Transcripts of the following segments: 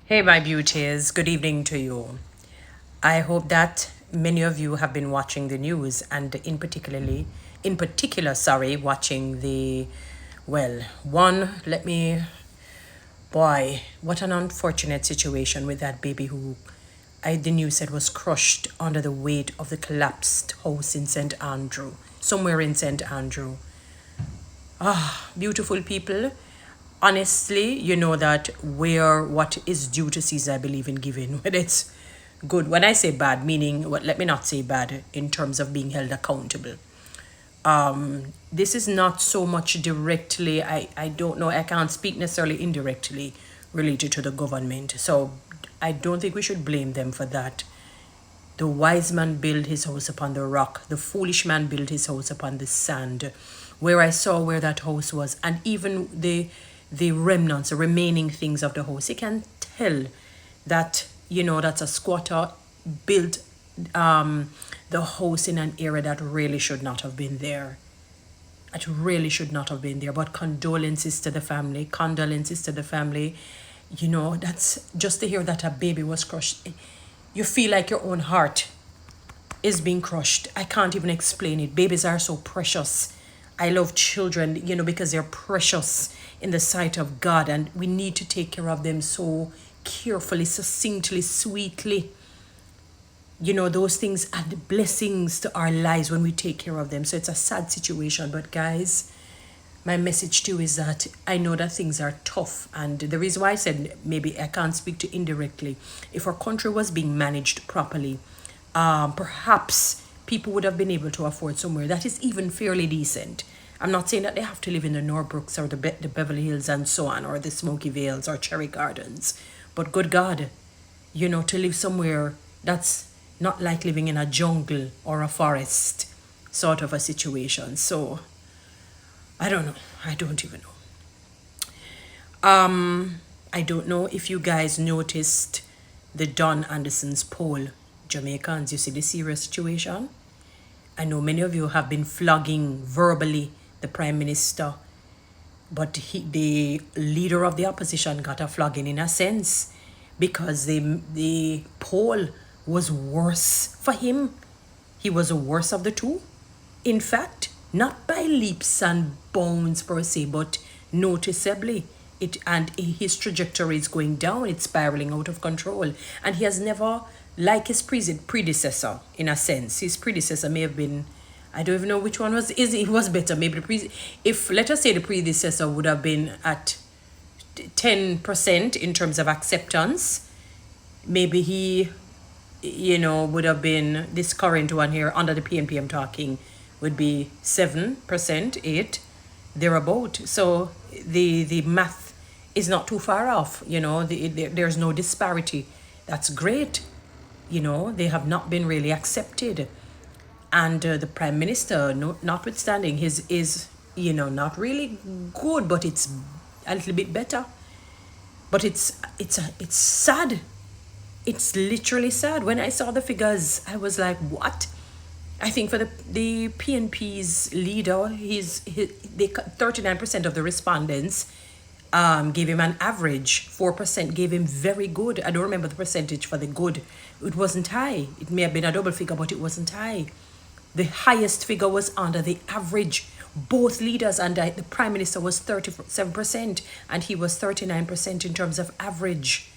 Hey, my beauties, good evening to you. I hope that many of you have been watching the news and in particular, sorry, watching the, well, one, boy, what an unfortunate situation with that baby who the news said was crushed under the weight of the collapsed house in St. Andrew, somewhere in St. Andrew. Beautiful people. Honestly, you know that where what is due to Caesar, I believe in giving. When it's good, when I say bad, meaning what? Let me not say bad in terms of being held accountable. This is not so much directly. I don't know. I can't speak necessarily indirectly related to the government. So I don't think we should blame them for that. The wise man built his house upon the rock. The foolish man built his house upon the sand. Where I saw where that house was, and even the remnants, the remaining things of the house, you can tell that that's a squatter built the house in an area that really should not have been there. It really should not have been there. But condolences to the family. Condolences to the family. That's just to hear that a baby was crushed. You feel like your own heart is being crushed. I can't even explain it. Babies are so precious. I love children, because they're precious in the sight of God, and we need to take care of them so carefully, succinctly, sweetly. Those things add blessings to our lives when we take care of them. So it's a sad situation, but guys, my message to you is that I know that things are tough, and the reason why I said maybe I can't speak to indirectly, if our country was being managed properly, perhaps people would have been able to afford somewhere that is even fairly decent. I'm not saying that they have to live in the Norbrookes or the Beverly Hills and so on, or the Smoky Vales or Cherry Gardens, but good God, to live somewhere that's not like living in a jungle or a forest sort of a situation. So I don't know. I don't even know. I don't know if you guys noticed the Don Anderson's poll. Jamaicans, you see the serious situation? I know many of you have been flogging verbally the Prime Minister, but the leader of the opposition got a flogging in a sense because the poll was worse for him. He was the worst of the two. In fact, not by leaps and bounds per se, but noticeably. His trajectory is going down. It's spiraling out of control, and he has never, like his predecessor, in a sense. His predecessor may have been, I don't even know which one he was better. Maybe if let us say the predecessor would have been at 10% in terms of acceptance, maybe he would have been, this current one here under the PNP I'm talking, would be 7%, 8, thereabout. So the math is not too far off. There's no disparity. That's great. They have not been really accepted. And the Prime Minister, notwithstanding, his is, not really good, but it's a little bit better. But it's sad. It's literally sad. When I saw the figures, I was like, what? I think for the PNP's leader, 39% of the respondents gave him an average. 4% gave him very good. I don't remember the percentage for the good. It wasn't high. It may have been a double figure, but it wasn't high. The highest figure was under the average. Both leaders, and the Prime Minister was 37%, and he was 39% in terms of average.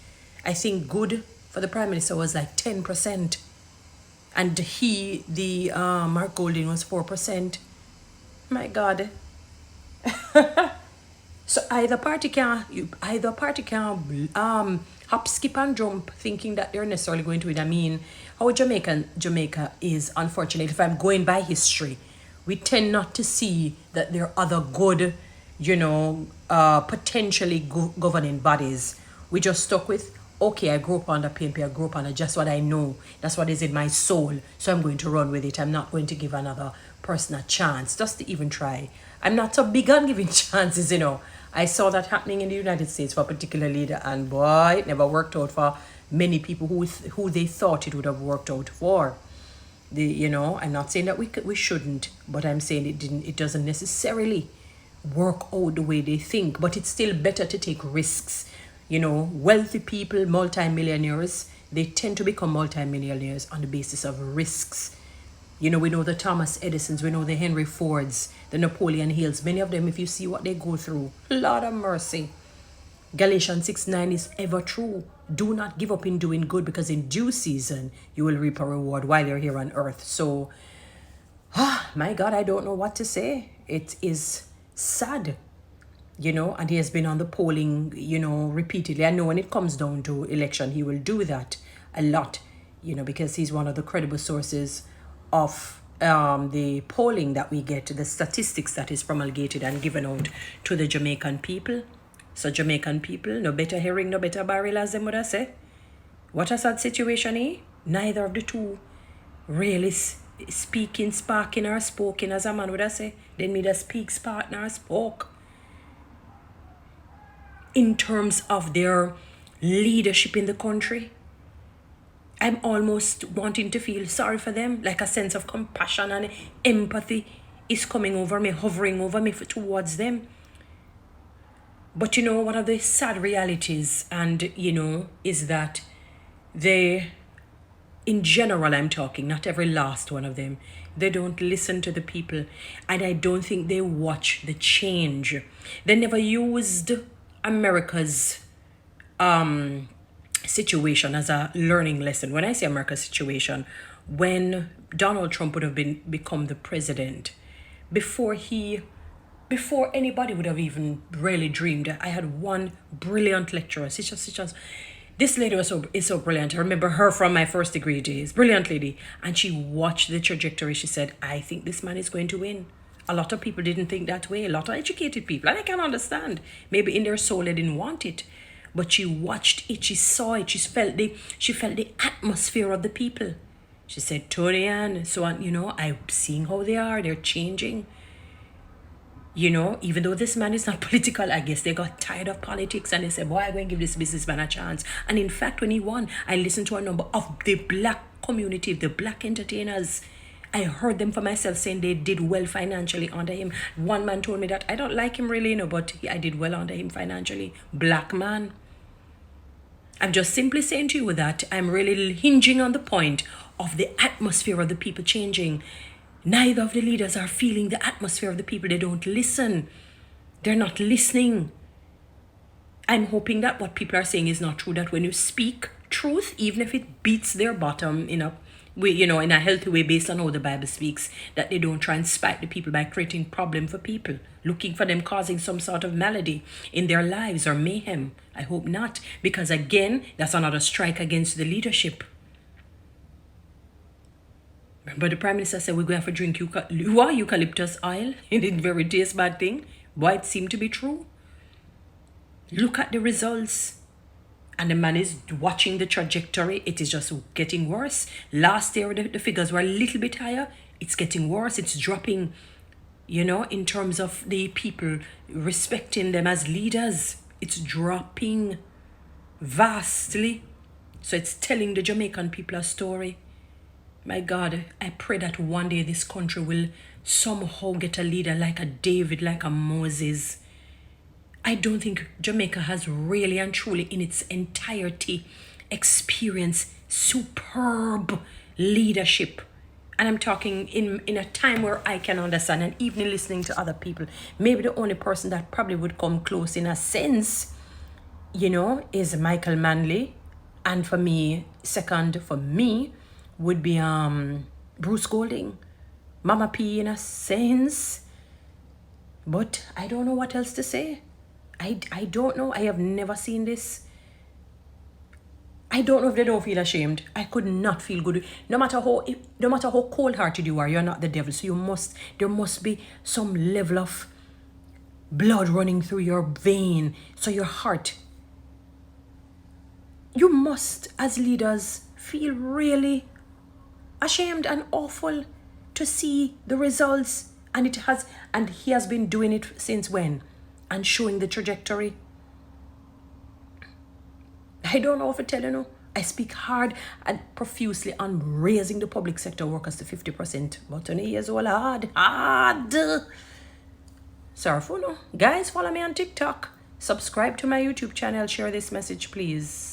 I think good for the Prime Minister was like 10%. And the Mark Golding was 4%. My God. So either party can hop, skip, and jump, thinking that they're necessarily going to win. I mean, how Jamaica is, unfortunately, if I'm going by history, we tend not to see that there are other good, potentially governing bodies. We just stuck with, okay, I grew up under PNP, I grew up under just what I know. That's what is in my soul. So I'm going to run with it. I'm not going to give another person a chance just to even try. I'm not so big on giving chances, I saw that happening in the United States for a particular leader, and boy, it never worked out for many people who they thought it would have worked out for. I'm not saying that we shouldn't, but I'm saying it doesn't necessarily work out the way they think. But it's still better to take risks. Wealthy people, multimillionaires, they tend to become multimillionaires on the basis of risks. We know the Thomas Edisons, we know the Henry Fords, the Napoleon Hills. Many of them, if you see what they go through, Lord of mercy. Galatians 6:9 is ever true. Do not give up in doing good, because in due season you will reap a reward while you're here on earth. So, my God, I don't know what to say. It is sad, and he has been on the polling, repeatedly. I know when it comes down to election, he will do that a lot, because he's one of the credible sources of the polling that we get, the statistics that is promulgated and given out to the Jamaican people. So Jamaican people, no better hearing, no better barrel, as them would have say. What a sad situation, eh? Neither of the two really speaking, sparking, or spoken, as a man would have say. They neither speak, spark, nor spoke. In terms of their leadership in the country, I'm almost wanting to feel sorry for them, like a sense of compassion and empathy is coming over me, hovering over me towards them. But one of the sad realities, and is that they, in general, I'm talking, not every last one of them, they don't listen to the people, and I don't think they watch the change. They never used America's situation as a learning lesson. When I say America's situation, when Donald Trump would have become the president, before anybody would have even really dreamed, I had one brilliant lecturer. This lady is so brilliant. I remember her from my first degree days. Brilliant lady. And she watched the trajectory. She said, I think this man is going to win. A lot of people didn't think that way. A lot of educated people. And I can understand. Maybe in their soul they didn't want it. But she watched it. She saw it. She felt the atmosphere of the people. She said, Toni-Ann, so I'm seeing how they are. They're changing. Even though this man is not political, I guess they got tired of politics and they said, boy, I'm going to give this businessman a chance. And in fact, when he won, I listened to a number of the black community, the black entertainers. I heard them for myself saying they did well financially under him. One man told me that I don't like him really, but I did well under him financially. Black man. I'm just simply saying to you that I'm really hinging on the point of the atmosphere of the people changing. Neither of the leaders are feeling the atmosphere of the people. They don't listen. They're not listening. I'm hoping that what people are saying is not true, that when you speak truth, even if it beats their bottom in a way, in a healthy way based on how the Bible speaks, that they don't try and spite the people by creating problem for people, looking for them causing some sort of malady in their lives or mayhem. I hope not, because again, that's another strike against the leadership. But the Prime Minister said we're going to have to drink eucalyptus oil. It didn't very taste bad thing. But it seemed to be true. Look at the results. And the man is watching the trajectory. It is just getting worse. Last year, the figures were a little bit higher. It's getting worse. It's dropping, in terms of the people respecting them as leaders. It's dropping vastly. So it's telling the Jamaican people a story. My God, I pray that one day this country will somehow get a leader like a David, like a Moses. I don't think Jamaica has really and truly in its entirety experienced superb leadership. And I'm talking in a time where I can understand, and even listening to other people, maybe the only person that probably would come close in a sense, is Michael Manley. And for me, second for me, would be Bruce Golding, Mama P in a sense. But I don't know what else to say. I don't know. I have never seen this. I don't know if they don't feel ashamed. I could not feel good. No matter how cold-hearted you are, you're not the devil. So there must be some level of blood running through your vein. So your heart, you must, as leaders, feel really ashamed and awful to see the results, and he has been doing it since when, and showing the trajectory. I don't know if I tell you. I speak hard and profusely on raising the public sector workers to 50%, but 20 years old hard. Sorry for no. Guys, follow me on TikTok. Subscribe to my YouTube channel. Share this message, please.